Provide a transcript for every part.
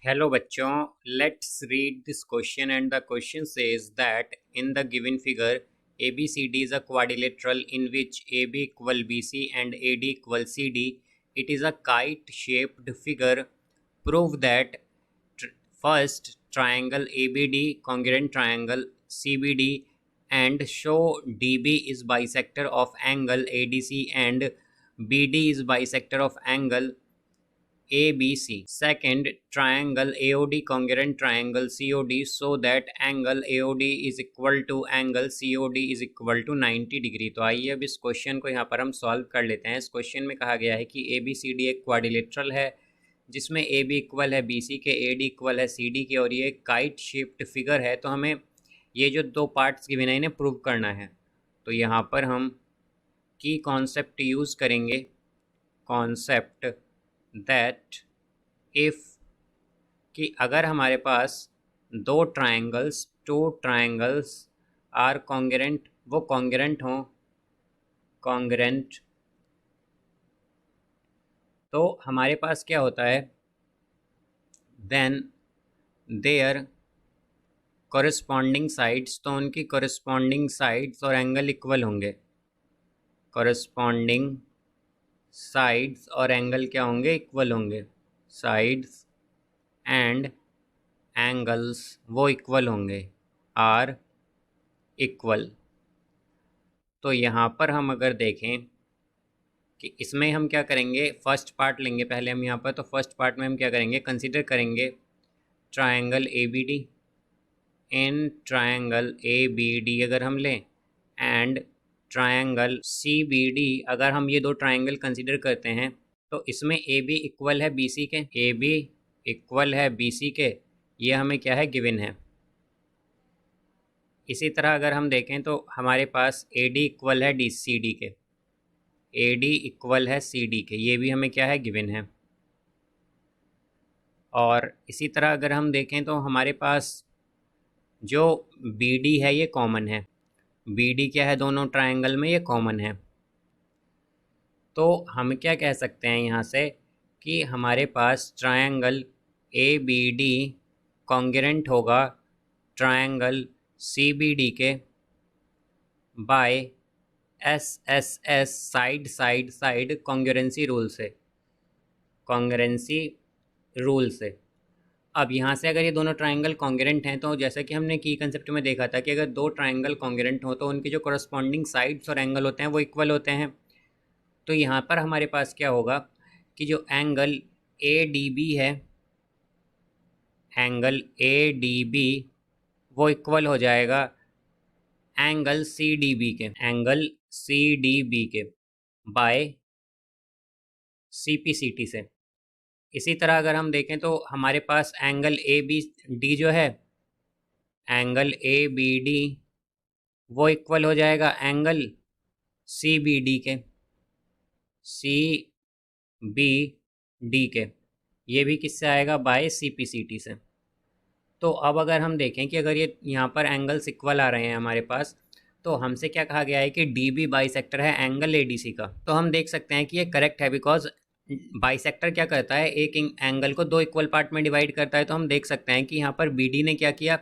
Hello बच्चों, let's read this question and the question says that in the given figure ABCD is a quadrilateral in which AB equal BC and AD equal CD. It is a kite shaped figure. Prove that first triangle ABD congruent triangle CBD and show DB is bisector of angle ADC and BD is bisector of angle ABC. Second, triangle AOD congruent triangle COD so that angle AOD is equal to angle COD is equal to 90 degree. तो आइए अब इस question को यहाँ पर हम solve कर लेते हैं। इस क्वेश्चन में कहा गया है कि ABCD एक क्वाड्रिलेटरल है जिसमें AB इक्वल है BC के, AD इक्वल है CD के और ये एक काइट शेप्ड फिगर है। तो हमें ये जो दो पार्ट्स गिवन है इन्हें प्रूव करना है। तो यहाँ पर हम की कॉन्सेप्ट यूज़ करेंगे, कॉन्सेप्ट दैट इफ़ कि अगर हमारे पास टू ट्राइंगल्स आर कॉन्ग्रेंट, वो कॉन्ग्रेंट हों, कॉन्ग्रेंट, तो हमारे पास क्या होता है, देन देयर कॉरस्पॉन्डिंग साइड्स, तो उनकी कॉरस्पॉन्डिंग साइड्स और एंगल इक्वल होंगे। कॉरस्पॉन्डिंग साइड्स और एंगल क्या होंगे, इक्वल होंगे। साइड्स एंड एंगल्स वो इक्वल होंगे, आर इक्वल। तो यहाँ पर हम अगर देखें कि इसमें हम क्या करेंगे, फर्स्ट पार्ट लेंगे पहले हम यहाँ पर। तो फर्स्ट पार्ट में हम क्या करेंगे, कंसीडर करेंगे triangle ABD। In triangle ABD अगर हम लें एंड ट्रायंगल CBD, अगर हम ये दो ट्रायंगल कंसीडर करते हैं तो इसमें AB इक्वल है BC के, AB इक्वल है BC के, ये हमें क्या है, गिवन है। इसी तरह अगर हम देखें तो हमारे पास AD इक्वल है CD के, AD इक्वल है CD के, ये भी हमें क्या है, गिवन है। और इसी तरह अगर हम देखें तो हमारे पास जो BD है ये कॉमन है। BD क्या है, दोनों ट्रायंगल में ये कॉमन है। तो हम क्या कह सकते हैं यहाँ से कि हमारे पास ट्रायंगल ABD कॉन्ग्रेंट होगा ट्रायंगल CBD के by SSS side side side congruency rule से, कॉन्ग्रुएंसी रूल से। अब यहाँ से अगर ये दोनों ट्रायंगल कॉन्ग्रेंट हैं तो जैसा कि हमने की कंसेप्ट में देखा था कि अगर दो ट्रायंगल कॉन्ग्रेंट हो तो उनके जो कॉरस्पॉन्डिंग साइड्स और एंगल होते हैं वो इक्वल होते हैं। तो यहाँ पर हमारे पास क्या होगा कि जो एंगल ADB है, एंगल ADB वो इक्वल हो जाएगा एंगल CDB के, एंगल CDB के बाय CPCT से। इसी तरह अगर हम देखें तो हमारे पास एंगल ABD जो है, एंगल ABD वो इक्वल हो जाएगा एंगल CBD के, CBD के, ये भी किससे आएगा, बाय CPCT से। तो अब अगर हम देखें कि अगर ये यहाँ पर एंगल्स इक्वल आ रहे हैं हमारे पास, तो हमसे क्या कहा गया है कि DB बाइसेक्टर है एंगल ADC का। तो हम देख सकते हैं कि ये करेक्ट है, बिकॉज बाइसेक्टर क्या करता है, एक एंगल को दो इक्वल पार्ट में डिवाइड करता है। तो हम देख सकते हैं कि यहाँ पर BD ने क्या किया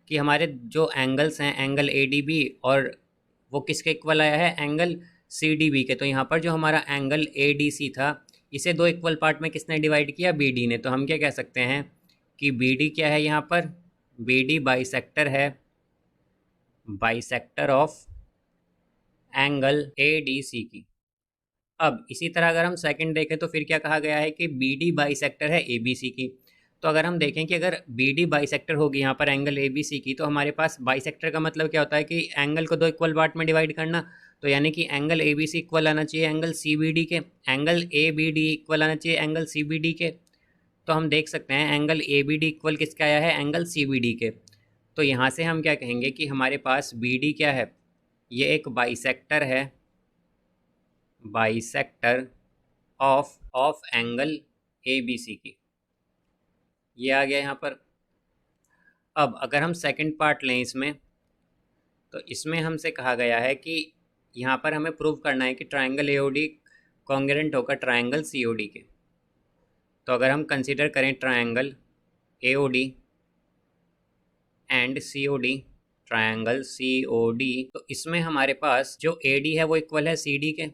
कि हमारे जो एंगल्स हैं एंगल ADB और वो किसके इक्वल आया है, एंगल CDB के। तो यहाँ पर जो हमारा एंगल ADC था इसे दो इक्वल पार्ट में किसने डिवाइड किया, BD ने। तो हम क्या कह सकते हैं कि BD क्या है, यहाँ पर BD बाइसेक्टर है, बाइसेक्टर ऑफ एंगल ADC की। अब इसी तरह अगर हम सेकंड देखें तो फिर क्या कहा गया है कि BD बाइसेक्टर है ABC की। तो अगर हम देखें कि अगर BD बाइसेक्टर होगी यहाँ पर एंगल ABC की, तो हमारे पास बाइसेक्टर का मतलब क्या होता है कि एंगल को दो इक्वल पार्ट में डिवाइड करना। तो यानी कि एंगल ABC इक्वल आना चाहिए एंगल CBD के, एंगल ABD इक्वल आना चाहिए एंगल CBD के। तो हम देख सकते हैं एंगल ABD इक्वल किसका आया है, एंगल CBD के। तो यहाँ से हम क्या कहेंगे कि हमारे पास BD क्या है, ये एक बाइसेक्टर है, बाइसेक्टर ऑफ एंगल ABC की। ये आ गया यहाँ पर। अब अगर हम सेकंड पार्ट लें इसमें, तो इसमें हमसे कहा गया है कि यहाँ पर हमें प्रूव करना है कि ट्रायंगल AOD कॉन्ग्रेंट होगा ट्रायंगल COD के। तो अगर हम कंसीडर करें triangle AOD and COD, triangle COD, तो इसमें हमारे पास जो AD है वो इक्वल है CD के,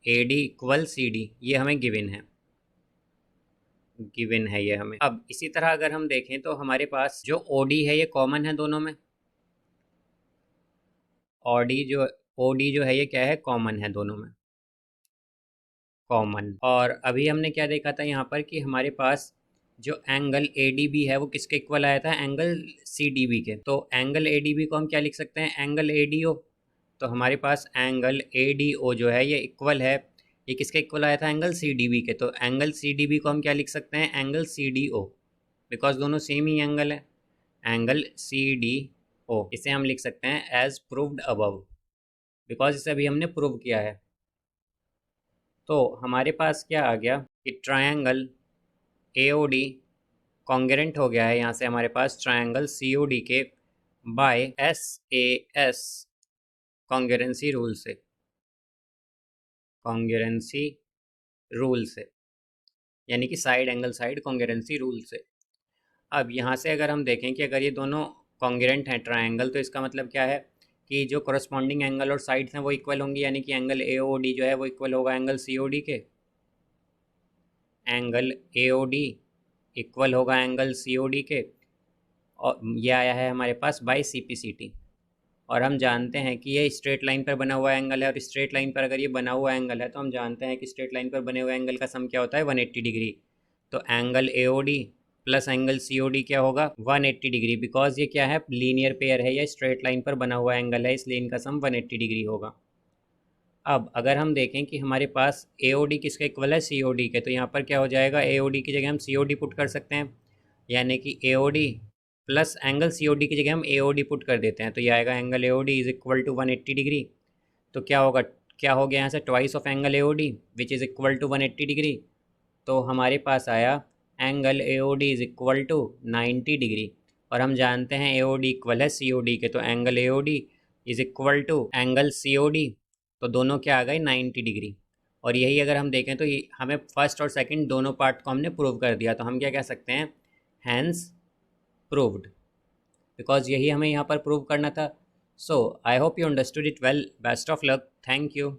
AD इक्वल CD, ये हमें गिवन है ये हमें। अब इसी तरह अगर हम देखें तो हमारे पास जो OD है ये कॉमन है दोनों में, OD जो है ये क्या है, कॉमन है दोनों में, कॉमन। और अभी हमने क्या देखा था यहाँ पर कि हमारे पास जो एंगल ADB है वो किसके इक्वल आया था, एंगल CDB के। तो एंगल ADB को हम क्या लिख सकते हैं, एंगल ADO। तो हमारे पास एंगल ADO जो है ये इक्वल है, ये किसके इक्वल आया था, एंगल CDB के। तो एंगल CDB को हम क्या लिख सकते हैं, एंगल CDO, बिकॉज दोनों सेम ही एंगल है, एंगल CDO। इसे हम लिख सकते हैं एज प्रूव्ड अबव, बिकॉज इसे अभी हमने प्रूव किया है। तो हमारे पास क्या आ गया कि ट्रायंगल AOD कॉन्ग्रेंट हो गया है यहाँ से हमारे पास ट्रायंगल COD के बाय SAS कॉन्ग्रेंसी रूल से, कॉन्ग्रेंसी रूल से, यानी कि साइड एंगल साइड कॉन्ग्रेंसी रूल से। अब यहाँ से अगर हम देखें कि अगर ये दोनों कॉन्ग्रेंट हैं ट्रायंगल, तो इसका मतलब क्या है कि जो करस्पॉन्डिंग एंगल और साइड्स हैं वो इक्वल होंगी, यानी कि एंगल AOD जो है वो इक्वल होगा एंगल COD के, एंगल AOD इक्वल होगा एंगल COD के। और ये आया है हमारे पास बाय CPCT। और हम जानते हैं कि ये स्ट्रेट लाइन पर बना हुआ एंगल है, और स्ट्रेट लाइन पर अगर ये बना हुआ एंगल है तो हम जानते हैं कि स्ट्रेट लाइन पर बने हुए एंगल का सम क्या होता है, 180 डिग्री। तो angle AOD plus angle COD क्या होगा, 180 डिग्री, बिकॉज ये क्या है, लीनियर पेयर है या स्ट्रेट लाइन पर बना हुआ एंगल है, इसलिए इनका सम 180 डिग्री होगा। अब अगर हम देखें कि हमारे पास AOD किसका इक्वल है, COD के, तो यहाँ पर क्या हो जाएगा, AOD की जगह हम COD पुट कर सकते हैं, यानी कि AOD प्लस एंगल COD की जगह हम AOD पुट कर देते हैं, तो ये आएगा angle AOD is equal to 180 degree. तो क्या होगा, क्या हो गया यहाँ से, twice of angle AOD which is equal to 180 degree. तो हमारे पास आया angle AOD is equal to 90 degree. और हम जानते हैं AOD इक्वल है COD के, तो angle AOD is equal to angle COD, तो दोनों क्या आ गए, 90 डिग्री। और यही अगर हम देखें तो ये हमें फर्स्ट और सेकंड दोनों पार्ट को हमने प्रूव कर दिया, तो हम क्या कह सकते हैं, हैंस प्रूव्ड, बिकॉज यही हमें यहाँ पर प्रूव करना था। So I hope you understood it well, best of luck, thank you.